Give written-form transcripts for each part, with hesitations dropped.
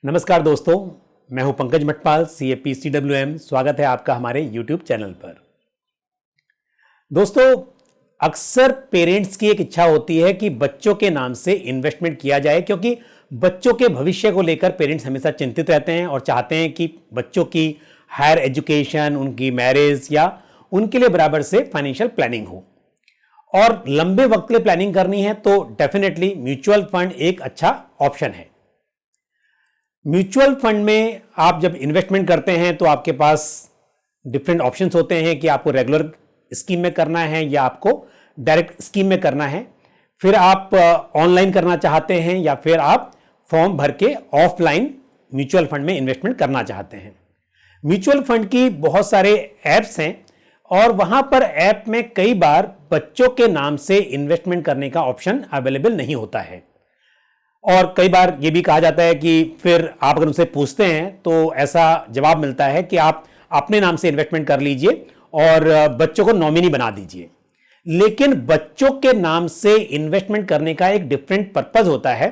नमस्कार दोस्तों, मैं हूं पंकज मटपाल, CAP CWM। स्वागत है आपका हमारे YouTube चैनल पर। दोस्तों, अक्सर पेरेंट्स की एक इच्छा होती है कि बच्चों के नाम से इन्वेस्टमेंट किया जाए, क्योंकि बच्चों के भविष्य को लेकर पेरेंट्स हमेशा चिंतित रहते हैं और चाहते हैं कि बच्चों की हायर एजुकेशन, उनकी मैरिज या उनके लिए बराबर से फाइनेंशियल प्लानिंग हो। और लंबे वक्त के लिए प्लानिंग करनी है तो डेफिनेटली म्यूचुअल फंड एक अच्छा ऑप्शन है। म्यूचुअल फंड में आप जब इन्वेस्टमेंट करते हैं तो आपके पास डिफरेंट ऑप्शंस होते हैं कि आपको रेगुलर स्कीम में करना है या आपको डायरेक्ट स्कीम में करना है। फिर आप ऑनलाइन करना चाहते हैं या फिर आप फॉर्म भर के ऑफलाइन म्यूचुअल फंड में इन्वेस्टमेंट करना चाहते हैं। म्यूचुअल फंड की बहुत सारे ऐप्स हैं और वहां पर ऐप में कई बार बच्चों के नाम से इन्वेस्टमेंट करने का ऑप्शन अवेलेबल नहीं होता है। और कई बार ये भी कहा जाता है कि फिर आप अगर उनसे पूछते हैं तो ऐसा जवाब मिलता है कि आप अपने नाम से इन्वेस्टमेंट कर लीजिए और बच्चों को नॉमिनी बना दीजिए। लेकिन बच्चों के नाम से इन्वेस्टमेंट करने का एक डिफरेंट पर्पस होता है।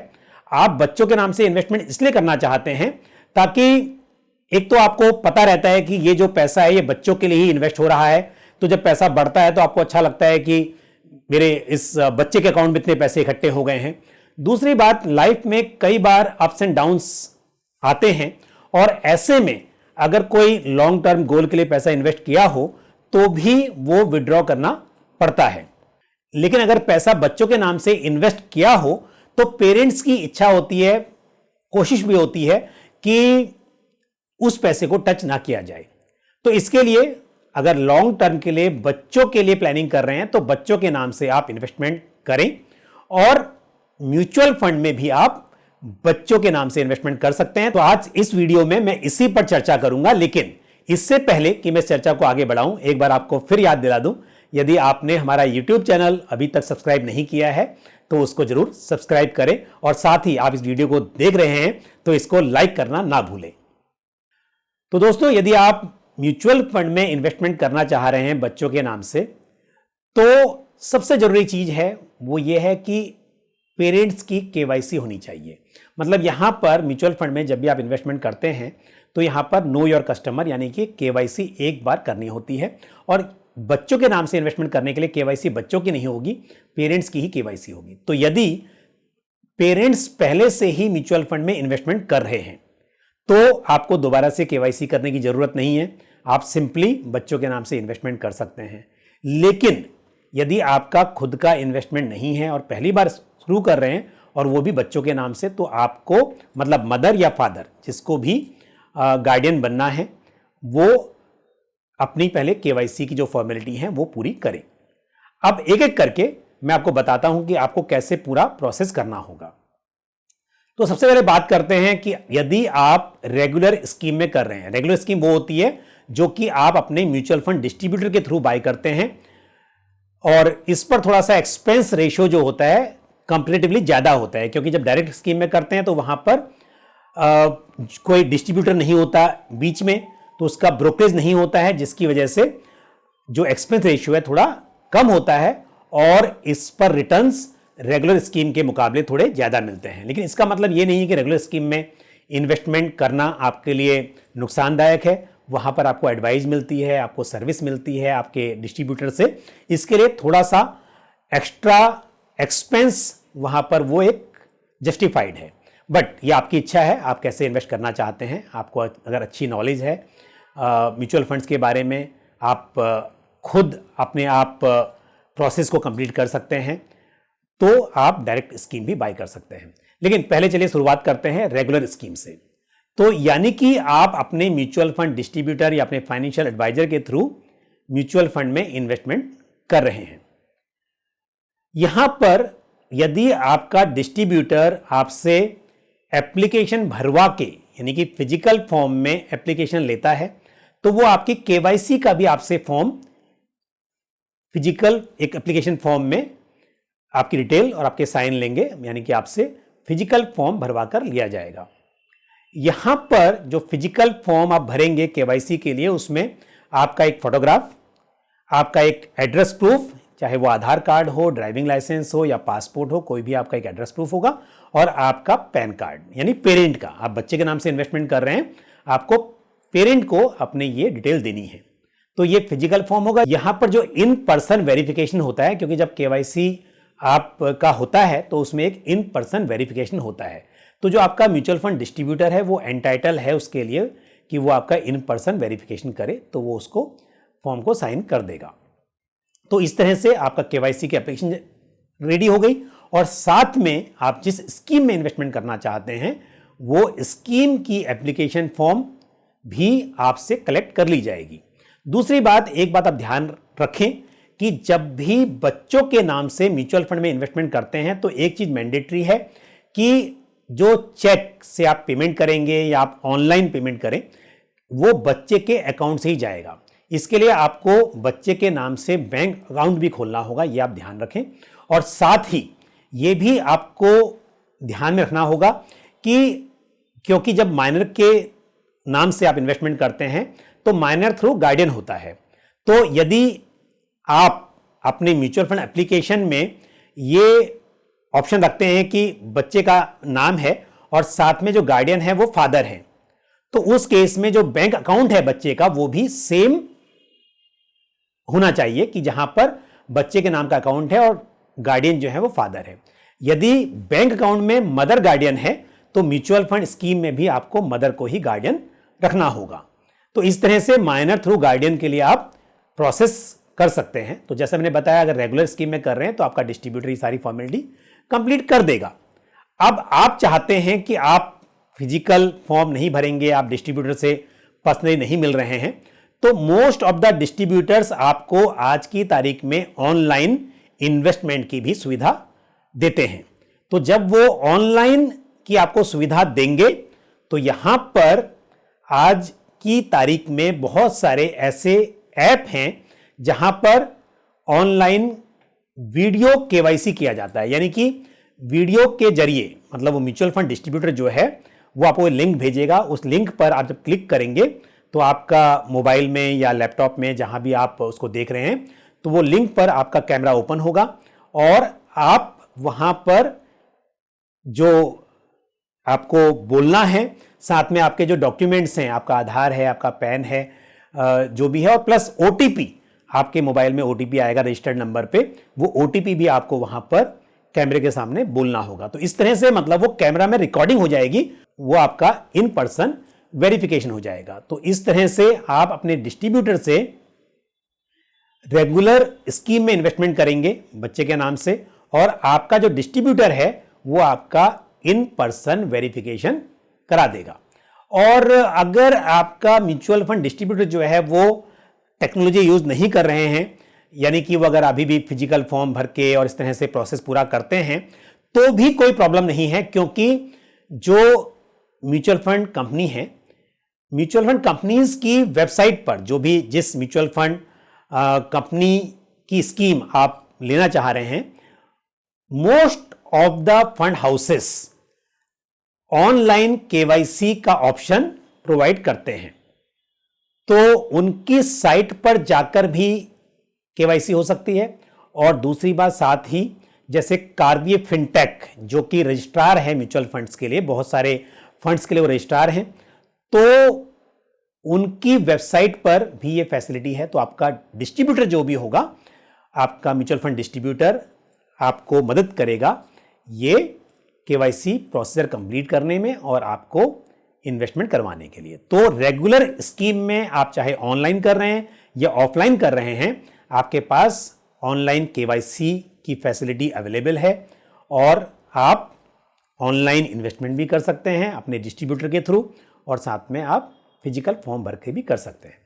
आप बच्चों के नाम से इन्वेस्टमेंट इसलिए करना चाहते हैं ताकि एक तो आपको पता रहता है कि ये जो पैसा है ये बच्चों के लिए ही इन्वेस्ट हो रहा है, तो जब पैसा बढ़ता है तो आपको अच्छा लगता है कि मेरे इस बच्चे के अकाउंट में इतने पैसे इकट्ठे हो गए हैं। दूसरी बात, लाइफ में कई बार अप्स एंड डाउन्स आते हैं और ऐसे में अगर कोई लॉन्ग टर्म गोल के लिए पैसा इन्वेस्ट किया हो तो भी वो विड्रॉ करना पड़ता है। लेकिन अगर पैसा बच्चों के नाम से इन्वेस्ट किया हो तो पेरेंट्स की इच्छा होती है, कोशिश भी होती है कि उस पैसे को टच ना किया जाए। तो इसके लिए अगर लॉन्ग टर्म के लिए बच्चों के लिए प्लानिंग कर रहे हैं तो बच्चों के नाम से आप इन्वेस्टमेंट करें और म्यूचुअल फंड में भी आप बच्चों के नाम से इन्वेस्टमेंट कर सकते हैं। तो आज इस वीडियो में मैं इसी पर चर्चा करूंगा। लेकिन इससे पहले कि मैं चर्चा को आगे बढ़ाऊं, एक बार आपको फिर याद दिला दूं, यदि आपने हमारा YouTube चैनल अभी तक सब्सक्राइब नहीं किया है तो उसको जरूर सब्सक्राइब करें और साथ ही आप इस वीडियो को देख रहे हैं तो इसको लाइक करना ना भूलें। तो दोस्तों, यदि आप म्यूचुअल फंड में इन्वेस्टमेंट करना चाह रहे हैं बच्चों के नाम से, तो सबसे जरूरी चीज है वो ये है कि पेरेंट्स की KYC होनी चाहिए। मतलब यहां पर म्यूचुअल फंड में जब भी आप इन्वेस्टमेंट करते हैं तो यहां पर नो योर कस्टमर यानी कि KYC एक बार करनी होती है। और बच्चों के नाम से इन्वेस्टमेंट करने के लिए KYC बच्चों की नहीं होगी, पेरेंट्स की ही KYC होगी। तो यदि पेरेंट्स पहले से ही म्यूचुअल फंड में इन्वेस्टमेंट कर रहे हैं तो आपको दोबारा से KYC करने की जरूरत नहीं है, आप सिंपली बच्चों के नाम से इन्वेस्टमेंट कर सकते हैं। लेकिन यदि आपका खुद का इन्वेस्टमेंट नहीं है और पहली बार शुरू कर रहे हैं और वो भी बच्चों के नाम से, तो आपको मतलब मदर या फादर जिसको भी गार्डियन बनना है वो अपनी पहले KYC की जो फॉर्मेलिटी है वो पूरी करें। अब एक एक करके मैं आपको बताता हूं कि आपको कैसे पूरा प्रोसेस करना होगा। तो सबसे पहले बात करते हैं कि यदि आप रेगुलर स्कीम में कर रहे हैं। रेगुलर स्कीम वो होती है जो कि आप अपने म्यूचुअल फंड डिस्ट्रीब्यूटर के थ्रू बाय करते हैं और इस पर थोड़ा सा एक्सपेंस रेशियो जो होता है कंपैरेटिवली ज्यादा होता है, क्योंकि जब डायरेक्ट स्कीम में करते हैं तो वहां पर कोई डिस्ट्रीब्यूटर नहीं होता बीच में, तो उसका ब्रोकरेज नहीं होता है, जिसकी वजह से जो एक्सपेंस रेशियो है थोड़ा कम होता है और इस पर रिटर्न्स रेगुलर स्कीम के मुकाबले थोड़े ज्यादा मिलते हैं। लेकिन इसका मतलब ये नहीं है कि रेगुलर स्कीम में इन्वेस्टमेंट करना आपके लिए नुकसानदायक है। वहां पर आपको एडवाइस मिलती है, आपको सर्विस मिलती है आपके डिस्ट्रीब्यूटर से। इसके लिए थोड़ा सा एक्स्ट्रा एक्सपेंस वहां पर वो एक जस्टिफाइड है, बट ये आपकी इच्छा है आप कैसे इन्वेस्ट करना चाहते हैं। आपको अगर अच्छी नॉलेज है म्यूचुअल फंड्स के बारे में, आप खुद अपने आप प्रोसेस को कंप्लीट कर सकते हैं, तो आप डायरेक्ट स्कीम भी बाय कर सकते हैं। लेकिन पहले चलिए शुरुआत करते हैं रेगुलर स्कीम से। तो यानी कि आप अपने म्यूचुअल फंड डिस्ट्रीब्यूटर या अपने फाइनेंशियल एडवाइजर के थ्रू म्यूचुअल फंड में इन्वेस्टमेंट कर रहे हैं। यहां पर यदि आपका डिस्ट्रीब्यूटर आपसे एप्लीकेशन भरवा के यानी कि फिजिकल फॉर्म में एप्लीकेशन लेता है तो वो आपकी KYC का भी आपसे फॉर्म, फिजिकल एक एप्लीकेशन फॉर्म में आपकी डिटेल और आपके साइन लेंगे, यानी कि आपसे फिजिकल फॉर्म भरवा कर लिया जाएगा। यहां पर जो फिजिकल फॉर्म आप भरेंगे KYC के लिए, उसमें आपका एक फोटोग्राफ, आपका एक एड्रेस प्रूफ चाहे वो आधार कार्ड हो, ड्राइविंग लाइसेंस हो या पासपोर्ट हो, कोई भी आपका एक एड्रेस प्रूफ होगा, और आपका पैन कार्ड यानी पेरेंट का। आप बच्चे के नाम से इन्वेस्टमेंट कर रहे हैं, आपको पेरेंट को अपने ये डिटेल देनी है। तो ये फिजिकल फॉर्म होगा। यहां पर जो इन पर्सन वेरिफिकेशन होता है, क्योंकि जब केवाईसी आपका होता है तो उसमें एक इन पर्सन वेरिफिकेशन होता है, तो जो आपका म्यूचुअल फंड डिस्ट्रीब्यूटर है वो एंटाइटल है उसके लिए कि वो आपका इन पर्सन वेरिफिकेशन करे, तो वो उसको फॉर्म को साइन कर देगा। तो इस तरह से आपका केवाईसी की एप्लीकेशन रेडी हो गई, और साथ में आप जिस स्कीम में इन्वेस्टमेंट करना चाहते हैं वो स्कीम की एप्लीकेशन फॉर्म भी आपसे कलेक्ट कर ली जाएगी। दूसरी बात, एक बात आप ध्यान रखें कि जब भी बच्चों के नाम से म्यूचुअल फंड में इन्वेस्टमेंट करते हैं तो एक चीज मैंडेटरी है कि जो चेक से आप पेमेंट करेंगे या आप ऑनलाइन पेमेंट करें वो बच्चे के अकाउंट से ही जाएगा। इसके लिए आपको बच्चे के नाम से बैंक अकाउंट भी खोलना होगा, ये आप ध्यान रखें। और साथ ही ये भी आपको ध्यान में रखना होगा कि क्योंकि जब माइनर के नाम से आप इन्वेस्टमेंट करते हैं तो माइनर थ्रू गार्डियन होता है, तो यदि आप अपने म्यूचुअल फंड एप्लीकेशन में ये ऑप्शन रखते हैं कि बच्चे का नाम है और साथ में जो गार्डियन है वो फादर है, तो उस केस में जो बैंक अकाउंट है बच्चे का वो भी सेम होना चाहिए कि जहां पर बच्चे के नाम का अकाउंट है और गार्डियन जो है वो फादर है। यदि बैंक अकाउंट में मदर गार्डियन है तो म्यूचुअल फंड स्कीम में भी आपको मदर को ही गार्डियन रखना होगा। तो इस तरह से माइनर थ्रू गार्डियन के लिए आप प्रोसेस कर सकते हैं। तो जैसा मैंने बताया, अगर रेगुलर स्कीम में कर रहे हैं तो आपका डिस्ट्रीब्यूटर ये सारी फॉर्मेलिटी कंप्लीट कर देगा। अब आप चाहते हैं कि आप फिजिकल फॉर्म नहीं भरेंगे, आप डिस्ट्रीब्यूटर से पर्सनली नहीं मिल रहे हैं, तो मोस्ट ऑफ द डिस्ट्रीब्यूटर्स आपको आज की तारीख में ऑनलाइन इन्वेस्टमेंट की भी सुविधा देते हैं। तो जब वो ऑनलाइन की आपको सुविधा देंगे तो यहां पर आज की तारीख में बहुत सारे ऐसे ऐप हैं जहां पर ऑनलाइन वीडियो केवाईसी किया जाता है, यानी कि वीडियो के जरिए, मतलब वो म्यूचुअल फंड डिस्ट्रीब्यूटर जो है वो आपको लिंक भेजेगा, उस लिंक पर आप जब क्लिक करेंगे तो आपका मोबाइल में या लैपटॉप में जहां भी आप उसको देख रहे हैं तो वो लिंक पर आपका कैमरा ओपन होगा और आप वहां पर जो आपको बोलना है, साथ में आपके जो डॉक्यूमेंट्स हैं, आपका आधार है, आपका पैन है, जो भी है, और प्लस ओटीपी, आपके मोबाइल में ओटीपी आएगा रजिस्टर्ड नंबर पे, वो ओटीपी भी आपको वहां पर कैमरे के सामने बोलना होगा। तो इस तरह से मतलब वो कैमरा में रिकॉर्डिंग हो जाएगी, वो आपका इन पर्सन वेरिफिकेशन हो जाएगा। तो इस तरह से आप अपने डिस्ट्रीब्यूटर से रेगुलर स्कीम में इन्वेस्टमेंट करेंगे बच्चे के नाम से, और आपका जो डिस्ट्रीब्यूटर है वो आपका इन पर्सन वेरिफिकेशन करा देगा। और अगर आपका म्यूचुअल फंड डिस्ट्रीब्यूटर जो है वो टेक्नोलॉजी यूज नहीं कर रहे हैं, यानी कि वो अगर अभी भी फिजिकल फॉर्म भर के और इस तरह से प्रोसेस पूरा करते हैं तो भी कोई प्रॉब्लम नहीं है, क्योंकि जो म्यूचुअल फंड कंपनी है, म्यूचुअल फंड कंपनीज की वेबसाइट पर जो भी जिस म्यूचुअल फंड कंपनी की स्कीम आप लेना चाह रहे हैं, most of the fund houses online KYC का ऑप्शन प्रोवाइड करते हैं। तो उनकी साइट पर जाकर भी केवाईसी हो सकती है। और दूसरी बात, साथ ही जैसे कार्बीए फिनटेक जो कि रजिस्ट्रार है म्यूचुअल फंड्स के लिए, बहुत सारे फंड्स के लिए वो रजिस्ट्रार हैं, तो उनकी वेबसाइट पर भी ये फैसिलिटी है। तो आपका डिस्ट्रीब्यूटर जो भी होगा, आपका म्यूचुअल फंड डिस्ट्रीब्यूटर आपको मदद करेगा ये केवाईसी प्रोसीजर कंप्लीट करने में और आपको इन्वेस्टमेंट करवाने के लिए। तो रेगुलर स्कीम में आप चाहे ऑनलाइन कर रहे हैं या ऑफलाइन कर रहे हैं, आपके पास ऑनलाइन केवाईसी की फैसिलिटी अवेलेबल है और आप ऑनलाइन इन्वेस्टमेंट भी कर सकते हैं अपने डिस्ट्रीब्यूटर के थ्रू, और साथ में आप फिजिकल फॉर्म भर के भी कर सकते हैं।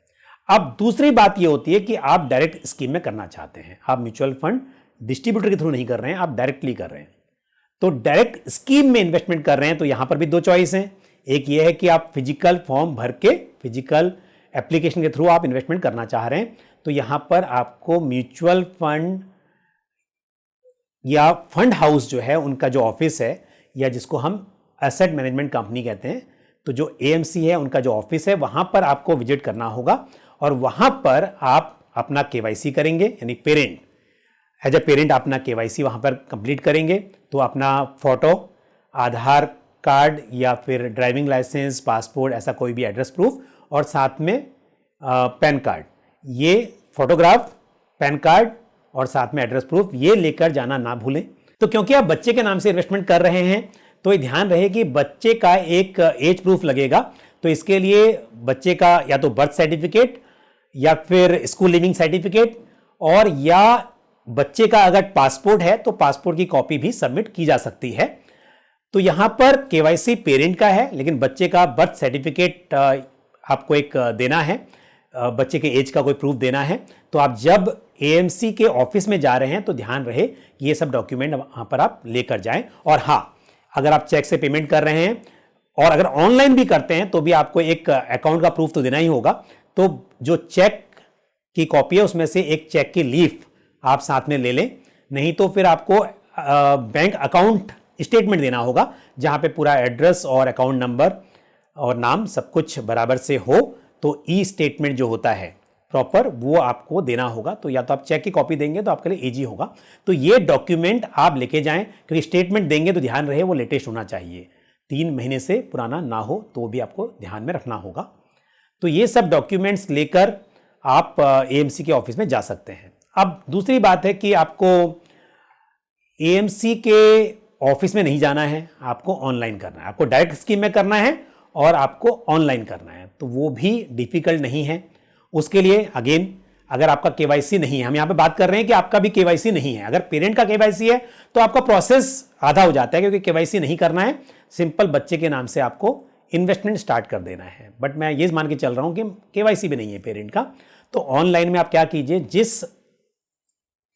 अब दूसरी बात यह होती है कि आप डायरेक्ट स्कीम में करना चाहते हैं, आप म्यूचुअल फंड डिस्ट्रीब्यूटर के थ्रू नहीं कर रहे हैं, आप डायरेक्टली कर रहे हैं। तो डायरेक्ट स्कीम में इन्वेस्टमेंट कर रहे हैं तो यहां पर भी दो चॉइस हैं। एक ये है कि आप फिजिकल फॉर्म भर के, फिजिकल एप्लीकेशन के थ्रू आप इन्वेस्टमेंट करना चाह रहे हैं, तो यहां पर आपको म्यूचुअल फंड या फंड हाउस जो है उनका जो ऑफिस है, या जिसको हम एसेट मैनेजमेंट कंपनी कहते हैं, तो जो एएमसी है उनका जो ऑफिस है वहां पर आपको विजिट करना होगा और वहां पर आप अपना केवाईसी करेंगे, यानी पेरेंट एज ए पेरेंट अपना केवाईसी वहाँ पर कंप्लीट करेंगे। तो अपना फोटो, आधार कार्ड या फिर ड्राइविंग लाइसेंस, पासपोर्ट, ऐसा कोई भी एड्रेस प्रूफ और साथ में पैन कार्ड, ये फोटोग्राफ, पैन कार्ड और साथ में एड्रेस प्रूफ ये लेकर जाना ना भूलें। तो क्योंकि आप बच्चे के नाम से इन्वेस्टमेंट कर रहे हैं तो ये ध्यान रहे कि बच्चे का एक एज प्रूफ लगेगा। तो इसके लिए बच्चे का या तो बर्थ सर्टिफिकेट या फिर स्कूल लिविंग सर्टिफिकेट और या बच्चे का अगर पासपोर्ट है तो पासपोर्ट की कॉपी भी सबमिट की जा सकती है। तो यहां पर केवाईसी पेरेंट का है, लेकिन बच्चे का बर्थ सर्टिफिकेट आपको एक देना है, बच्चे के एज का कोई प्रूफ देना है। तो आप जब एएमसी के ऑफिस में जा रहे हैं तो ध्यान रहे कि ये सब डॉक्यूमेंट वहां पर आप लेकर जाएं। और हाँ, अगर आप चेक से पेमेंट कर रहे हैं और अगर ऑनलाइन भी करते हैं तो भी आपको एक अकाउंट का प्रूफ तो देना ही होगा। तो जो चेक की कॉपी है उसमें से एक चेक की लीफ आप साथ में ले लें, नहीं तो फिर आपको बैंक अकाउंट स्टेटमेंट देना होगा जहां पे पूरा एड्रेस और अकाउंट नंबर और नाम सब कुछ बराबर से हो। तो ई स्टेटमेंट जो होता है प्रॉपर वो आपको देना होगा। तो या तो आप चेक की कॉपी देंगे तो आपके लिए इजी होगा। तो ये डॉक्यूमेंट आप लेके जाएं, क्योंकि स्टेटमेंट देंगे तो ध्यान रहे वो लेटेस्ट होना चाहिए, 3 महीने से पुराना ना हो, तो भी आपको ध्यान में रखना होगा। तो ये सब डॉक्यूमेंट्स लेकर आप एएमसी के ऑफिस में जा सकते हैं। अब दूसरी बात है कि आपको एएमसी के ऑफिस में नहीं जाना है, आपको ऑनलाइन करना है। आपको डायरेक्ट स्कीम में करना है और आपको ऑनलाइन करना है, तो वो भी डिफिकल्ट नहीं है। उसके लिए अगेन, अगर आपका केवाईसी नहीं है, हम यहां पे बात कर रहे हैं कि आपका भी केवाईसी नहीं है, अगर पेरेंट का केवाईसी है तो आपका प्रोसेस आधा हो जाता है, क्योंकि केवाईसी नहीं करना है, सिंपल बच्चे के नाम से आपको इन्वेस्टमेंट स्टार्ट कर देना है। बट मैं ये मान के चल रहा हूं कि केवाईसी भी नहीं है पेरेंट का। तो ऑनलाइन में आप क्या कीजिए, जिस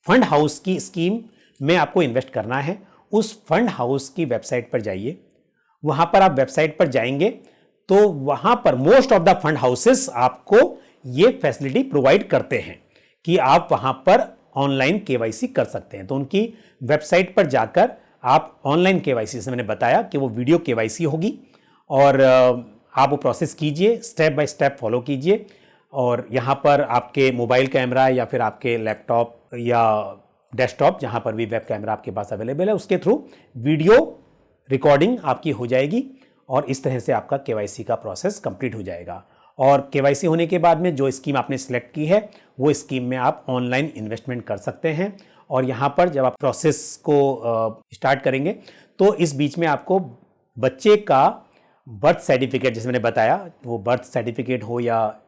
फंड हाउस की स्कीम में आपको इन्वेस्ट करना है उस फंड हाउस की वेबसाइट पर जाइए। वहां पर आप वेबसाइट पर जाएंगे तो वहां पर most of the fund houses आपको ये फैसिलिटी प्रोवाइड करते हैं कि आप वहां पर ऑनलाइन केवाईसी कर सकते हैं। तो उनकी वेबसाइट पर जाकर आप ऑनलाइन केवाईसी, जैसे मैंने बताया कि वो वीडियो केवाईसी होगी, और आप वो प्रोसेस कीजिए, स्टेप बाय स्टेप फॉलो कीजिए। और यहाँ पर आपके मोबाइल कैमरा या फिर आपके लैपटॉप या डेस्कटॉप, जहाँ पर भी वेब कैमरा आपके पास अवेलेबल है, उसके थ्रू वीडियो रिकॉर्डिंग आपकी हो जाएगी और इस तरह से आपका केवाईसी का प्रोसेस कंप्लीट हो जाएगा। और केवाईसी होने के बाद में जो स्कीम आपने सेलेक्ट की है वो स्कीम में आप ऑनलाइन इन्वेस्टमेंट कर सकते हैं। और यहाँ पर जब आप प्रोसेस को स्टार्ट करेंगे तो इस बीच में आपको बच्चे का बर्थ सर्टिफिकेट, जैसे मैंने बताया, वो बर्थ सर्टिफिकेट हो या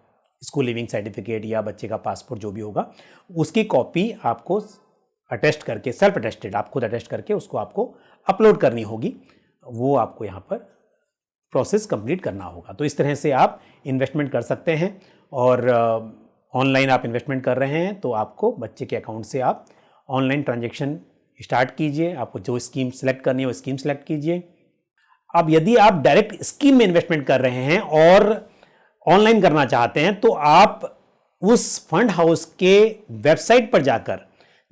स्कूल लिविंग सर्टिफिकेट या बच्चे का पासपोर्ट जो भी होगा, उसकी कॉपी आपको अटेस्ट करके, सेल्फ अटेस्टेड, आप खुद अटेस्ट करके उसको आपको अपलोड करनी होगी। वो आपको यहाँ पर प्रोसेस कंप्लीट करना होगा। तो इस तरह से आप इन्वेस्टमेंट कर सकते हैं। और ऑनलाइन आप इन्वेस्टमेंट कर रहे हैं तो आपको बच्चे के अकाउंट से आप ऑनलाइन ट्रांजैक्शन स्टार्ट कीजिए। आपको जो स्कीम सेलेक्ट करनी है वो स्कीम सेलेक्ट कीजिए। अब यदि आप डायरेक्ट स्कीम में इन्वेस्टमेंट कर रहे हैं और ऑनलाइन करना चाहते हैं तो आप उस फंड हाउस के वेबसाइट पर जाकर,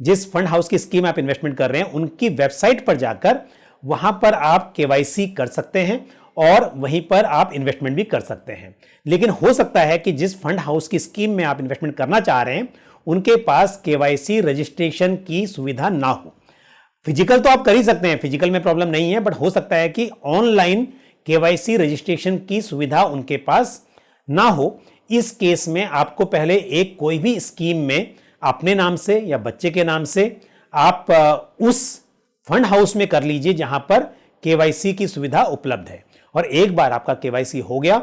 जिस फंड हाउस की स्कीम आप इन्वेस्टमेंट कर रहे हैं उनकी वेबसाइट पर जाकर वहां पर आप केवाईसी कर सकते हैं और वहीं पर आप इन्वेस्टमेंट भी कर सकते हैं। लेकिन हो सकता है कि जिस फंड हाउस की स्कीम में आप इन्वेस्टमेंट करना चाह रहे हैं उनके पास केवाईसी रजिस्ट्रेशन की सुविधा ना हो। फिजिकल तो आप कर ही सकते हैं, फिजिकल में प्रॉब्लम नहीं है, बट हो सकता है कि ऑनलाइन केवाईसी रजिस्ट्रेशन की सुविधा उनके पास ना हो। इस केस में आपको पहले एक कोई भी स्कीम में अपने नाम से या बच्चे के नाम से आप उस फंड हाउस में कर लीजिए जहां पर केवाईसी की सुविधा उपलब्ध है। और एक बार आपका केवाईसी हो गया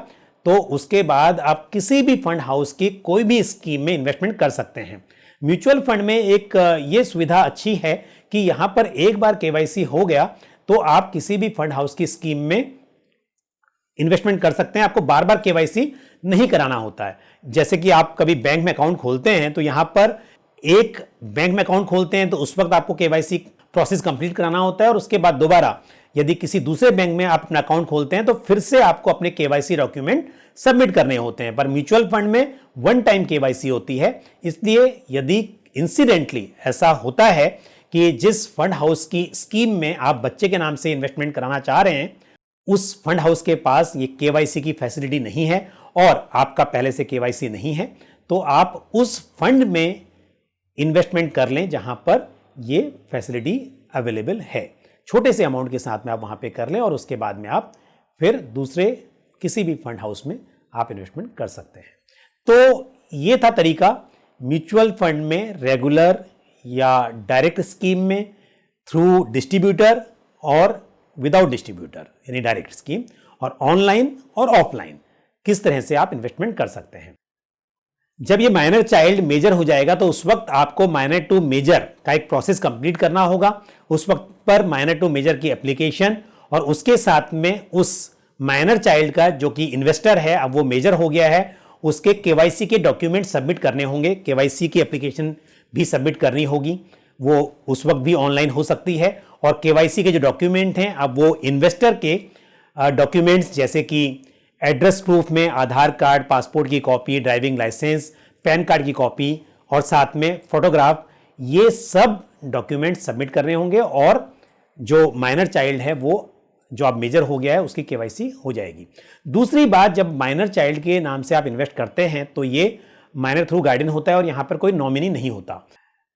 तो उसके बाद आप किसी भी फंड हाउस की कोई भी स्कीम में इन्वेस्टमेंट कर सकते हैं। म्यूचुअल फंड में एक ये सुविधा अच्छी है कि यहां पर एक बार केवाईसी हो गया तो आप किसी भी फंड हाउस की स्कीम में इन्वेस्टमेंट कर सकते हैं। आपको बार बार केवाईसी नहीं कराना होता है। जैसे कि आप कभी बैंक में अकाउंट खोलते हैं तो यहां पर एक बैंक में अकाउंट खोलते हैं तो उस वक्त आपको केवाईसी प्रोसेस कंप्लीट कराना होता है और उसके बाद दोबारा यदि किसी दूसरे बैंक में आप अपना अकाउंट खोलते हैं तो फिर से आपको अपने केवाईसी डॉक्यूमेंट सबमिट करने होते हैं। पर म्यूचुअल फंड में वन टाइम केवाईसी होती है। इसलिए यदि इंसिडेंटली ऐसा होता है कि जिस फंड हाउस की स्कीम में आप बच्चे के नाम से इन्वेस्टमेंट कराना चाह रहे हैं उस फंड हाउस के पास ये केवाईसी की फैसिलिटी नहीं है और आपका पहले से केवाईसी नहीं है, तो आप उस फंड में इन्वेस्टमेंट कर लें जहां पर ये फैसिलिटी अवेलेबल है। छोटे से अमाउंट के साथ में आप वहां पे कर लें और उसके बाद में आप फिर दूसरे किसी भी फंड हाउस में आप इन्वेस्टमेंट कर सकते हैं। तो ये था तरीका म्यूचुअल फंड में रेगुलर या डायरेक्ट स्कीम में, थ्रू डिस्ट्रीब्यूटर और विदाउट डिस्ट्रीब्यूटर यानी डायरेक्ट स्कीम, और ऑनलाइन और ऑफलाइन किस तरह से आप इन्वेस्टमेंट कर सकते हैं। जब ये माइनर चाइल्ड मेजर हो जाएगा तो उस वक्त आपको माइनर टू मेजर का एक प्रोसेस कंप्लीट करना होगा। उस वक्त पर माइनर टू मेजर की एप्लीकेशन और उसके साथ में उस माइनर चाइल्ड का जो कि इन्वेस्टर है, अब वो मेजर हो गया है, उसके केवाईसी के डॉक्यूमेंट सबमिट करने होंगे। केवाईसी की एप्लीकेशन भी सबमिट करनी होगी, वो उस वक्त भी ऑनलाइन हो सकती है। और केवाईसी के जो डॉक्यूमेंट हैं, अब वो इन्वेस्टर के डॉक्यूमेंट्स जैसे कि एड्रेस प्रूफ में आधार कार्ड, पासपोर्ट की copy, driving licence, PAN card की कॉपी और साथ में फोटोग्राफ, ये सब डॉक्यूमेंट सबमिट करने होंगे। और जो माइनर चाइल्ड है वो जो अब मेजर हो गया है उसकी केवाईसी हो जाएगी। दूसरी बात, जब माइनर चाइल्ड के नाम से आप इन्वेस्ट करते हैं तो ये माइनर थ्रू गार्डियन होता है और यहां पर कोई नॉमिनी नहीं होता।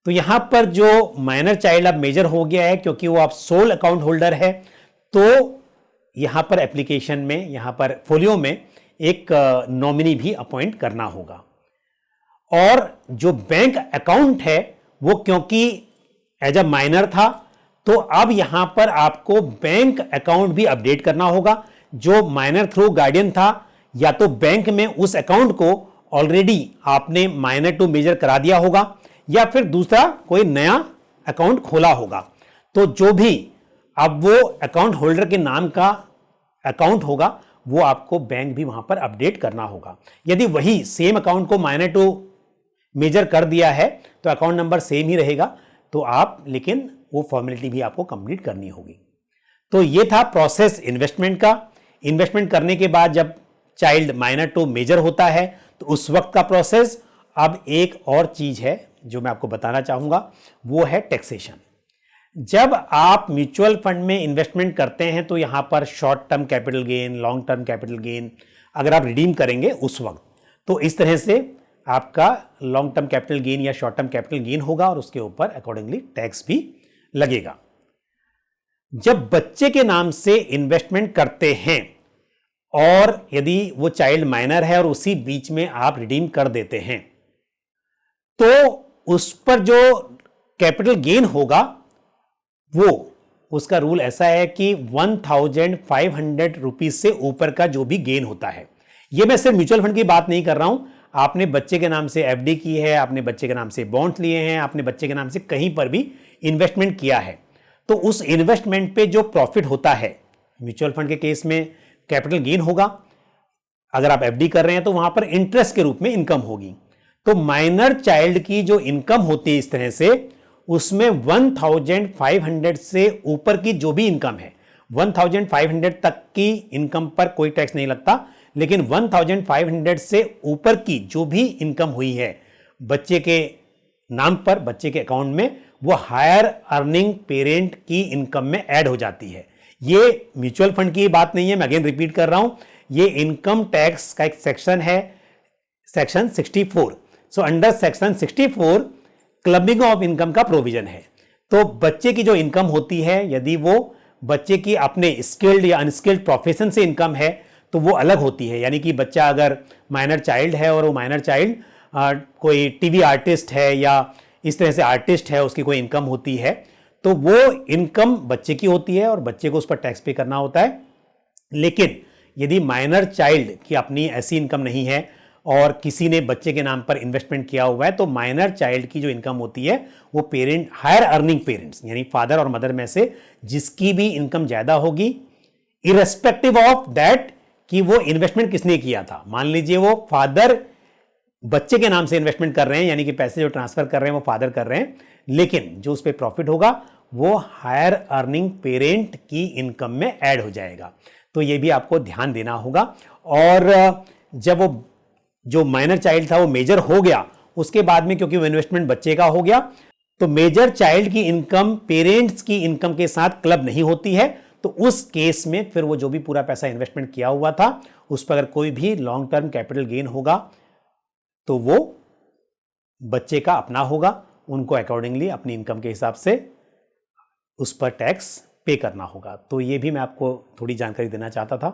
तो यहां पर जो माइनर चाइल्ड अब मेजर हो गया है, क्योंकि वो आप सोल अकाउंट होल्डर है, तो यहां पर एप्लीकेशन में, यहां पर फोलियो में एक नॉमिनी भी अपॉइंट करना होगा। और जो बैंक अकाउंट है वो क्योंकि एज अ माइनर था, तो अब यहां पर आपको बैंक अकाउंट भी अपडेट करना होगा। जो माइनर थ्रू गार्डियन था, या तो बैंक में उस अकाउंट को ऑलरेडी आपने माइनर टू मेजर करा दिया होगा, या फिर दूसरा कोई नया अकाउंट खोला होगा। तो जो भी अब वो अकाउंट होल्डर के नाम का अकाउंट होगा वो आपको बैंक भी वहां पर अपडेट करना होगा। यदि वही सेम अकाउंट को माइनर टू मेजर कर दिया है तो अकाउंट नंबर सेम ही रहेगा, तो आप लेकिन वो फॉर्मेलिटी भी आपको कंप्लीट करनी होगी। तो ये था प्रोसेस इन्वेस्टमेंट का। इन्वेस्टमेंट करने के बाद जब चाइल्ड माइनर टू मेजर होता है तो उस वक्त का प्रोसेस। अब एक और चीज है जो मैं आपको बताना चाहूंगा, वो है टैक्सेशन। जब आप म्यूचुअल फंड में इन्वेस्टमेंट करते हैं तो यहां पर short term capital gain, long term capital gain अगर आप रिडीम करेंगे उस वक्त, तो इस तरह से आपका लॉन्ग टर्म कैपिटल गेन या शॉर्ट टर्म कैपिटल गेन होगा और उसके ऊपर अकॉर्डिंगली टैक्स भी लगेगा। जब बच्चे के नाम से इन्वेस्टमेंट करते हैं और यदि वो चाइल्ड माइनर है और उसी बीच में आप रिडीम कर देते हैं, तो उस पर जो कैपिटल गेन होगा वो, उसका रूल ऐसा है कि 1500 रुपीज से ऊपर का जो भी गेन होता है, ये मैं सिर्फ म्यूचुअल फंड की बात नहीं कर रहा हूं, आपने बच्चे के नाम से एफडी की है, आपने बच्चे के नाम से बॉन्ड्स लिए हैं, आपने बच्चे के नाम से कहीं पर भी इन्वेस्टमेंट किया है, तो उस इन्वेस्टमेंट पे जो प्रॉफिट होता है, म्यूचुअल फंड के केस में कैपिटल गेन होगा, अगर आप एफडी कर रहे हैं तो वहां पर इंटरेस्ट के रूप में इनकम होगी। तो माइनर चाइल्ड की जो इनकम होती है इस तरह से, उसमें 1500 से ऊपर की जो भी इनकम है, 1500 तक की इनकम पर कोई टैक्स नहीं लगता, लेकिन 1500 से ऊपर की जो भी इनकम हुई है बच्चे के नाम पर, बच्चे के अकाउंट में, वो हायर अर्निंग पेरेंट की इनकम में ऐड हो जाती है। ये म्यूचुअल फंड की बात नहीं है, मैं अगेन रिपीट कर रहा हूं, ये इनकम टैक्स का एक सेक्शन है, section 64। So under section 64 clubbing of income का प्रोविजन है। तो बच्चे की जो इनकम होती है, यदि वो बच्चे की अपने स्किल्ड या अनस्किल्ड प्रोफेशन से इनकम है तो वो अलग होती है। यानी कि बच्चा अगर माइनर चाइल्ड है और वो माइनर चाइल्ड कोई टीवी आर्टिस्ट है या इस तरह से आर्टिस्ट है, उसकी कोई इनकम होती है, तो वो इनकम बच्चे की होती है और बच्चे को उस पर टैक्स पे करना होता है। लेकिन यदि माइनर चाइल्ड की अपनी ऐसी इनकम नहीं है और किसी ने बच्चे के नाम पर इन्वेस्टमेंट किया हुआ है, तो माइनर चाइल्ड की जो इनकम होती है वो पेरेंट, हायर अर्निंग पेरेंट्स यानी फादर और मदर में से जिसकी भी इनकम ज्यादा होगी, इरेस्पेक्टिव ऑफ दैट कि वो इन्वेस्टमेंट किसने किया था। मान लीजिए वो फादर बच्चे के नाम से इन्वेस्टमेंट कर रहे हैं, यानी कि पैसे जो ट्रांसफर कर रहे हैं वो फादर कर रहे हैं, लेकिन जो उस पर प्रॉफिट होगा वो हायर अर्निंग पेरेंट की इनकम में ऐड हो जाएगा। तो ये भी आपको ध्यान देना होगा। और जब वो जो माइनर चाइल्ड था वो मेजर हो गया, उसके बाद में क्योंकि वो इन्वेस्टमेंट बच्चे का हो गया, तो मेजर चाइल्ड की इनकम पेरेंट्स की इनकम के साथ क्लब नहीं होती है। तो उस केस में फिर वो जो भी पूरा पैसा इन्वेस्टमेंट किया हुआ था उस पर अगर कोई भी लॉन्ग टर्म कैपिटल गेन होगा तो वो बच्चे का अपना होगा उनको अकॉर्डिंगली अपनी इनकम के हिसाब से उस पर टैक्स पे करना होगा। तो ये भी मैं आपको थोड़ी जानकारी देना चाहता था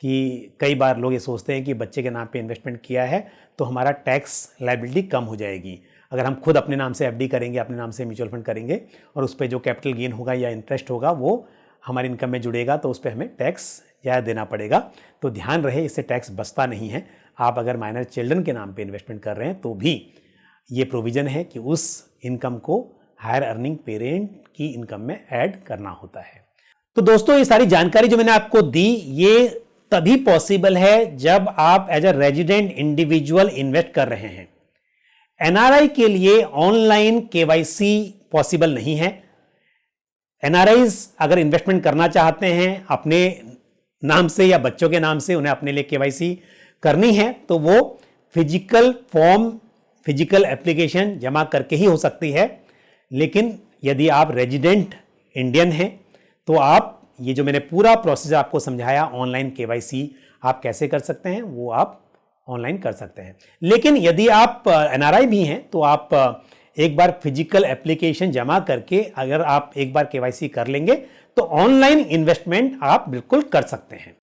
कि कई बार लोग ये सोचते हैं कि बच्चे के नाम पे इन्वेस्टमेंट किया है तो हमारा टैक्स लायबिलिटी कम हो जाएगी। अगर हम खुद अपने नाम से एफडी करेंगे, अपने नाम से म्यूचुअल फंड करेंगे और उस पर जो कैपिटल गेन होगा या इंटरेस्ट होगा वो हमारी इनकम में जुड़ेगा तो उस पर हमें टैक्स ज़्यादा देना पड़ेगा। तो ध्यान रहे, इससे टैक्स बचता नहीं है। आप अगर माइनर चिल्ड्रन के नाम पे इन्वेस्टमेंट कर रहे हैं तो भी ये प्रोविज़न है कि उस इनकम को हायर अर्निंग पेरेंट की इनकम में ऐड करना होता है। तो दोस्तों, ये सारी जानकारी जो मैंने आपको दी ये तभी पॉसिबल है जब आप as a resident individual invest कर रहे हैं। एनआरआई के लिए ऑनलाइन केवाईसी पॉसिबल नहीं है। एनआरआईज अगर इन्वेस्टमेंट करना चाहते हैं अपने नाम से या बच्चों के नाम से, उन्हें अपने लिए केवाईसी करनी है तो वो फिजिकल फॉर्म, फिजिकल एप्लीकेशन जमा करके ही हो सकती है। लेकिन यदि आप रेजिडेंट इंडियन हैं तो आप ये जो मैंने पूरा प्रोसेस आपको समझाया ऑनलाइन केवाईसी आप कैसे कर सकते हैं वो आप ऑनलाइन कर सकते हैं। लेकिन यदि आप एनआरआई भी हैं तो आप एक बार फिजिकल एप्लीकेशन जमा करके अगर आप एक बार केवाईसी कर लेंगे तो ऑनलाइन इन्वेस्टमेंट आप बिल्कुल कर सकते हैं।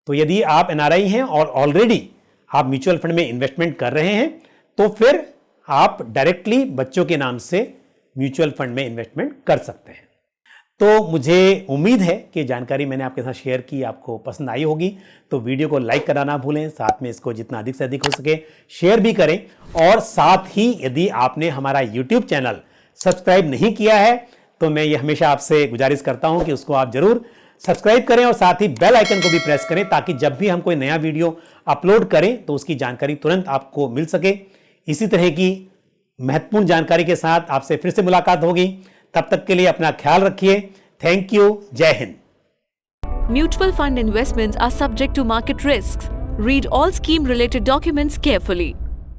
तो यदि आप एनआरआई हैं और ऑलरेडी आप म्यूचुअल फंड में इन्वेस्टमेंट कर रहे हैं तो फिर आप डायरेक्टली बच्चों के नाम से म्यूचुअल फंड में इन्वेस्टमेंट कर सकते हैं। तो मुझे उम्मीद है कि जानकारी मैंने आपके साथ शेयर की आपको पसंद आई होगी। तो वीडियो को लाइक करना ना भूलें, साथ में इसको जितना अधिक से अधिक हो सके शेयर भी करें। और साथ ही यदि आपने हमारा YouTube चैनल सब्सक्राइब नहीं किया है तो मैं ये हमेशा आपसे गुजारिश करता हूं कि उसको आप जरूर सब्सक्राइब करें और साथ ही बेल आइकन को भी प्रेस करें ताकि जब भी हम कोई नया वीडियो अपलोड करें तो उसकी जानकारी तुरंत आपको मिल सके। इसी तरह की महत्वपूर्ण जानकारी के साथ आपसे फिर से मुलाकात होगी। तब तक के लिए अपना ख्याल रखिए। Thank you. जय Hind. Mutual fund investments are subject to market risks. Read all scheme related documents carefully.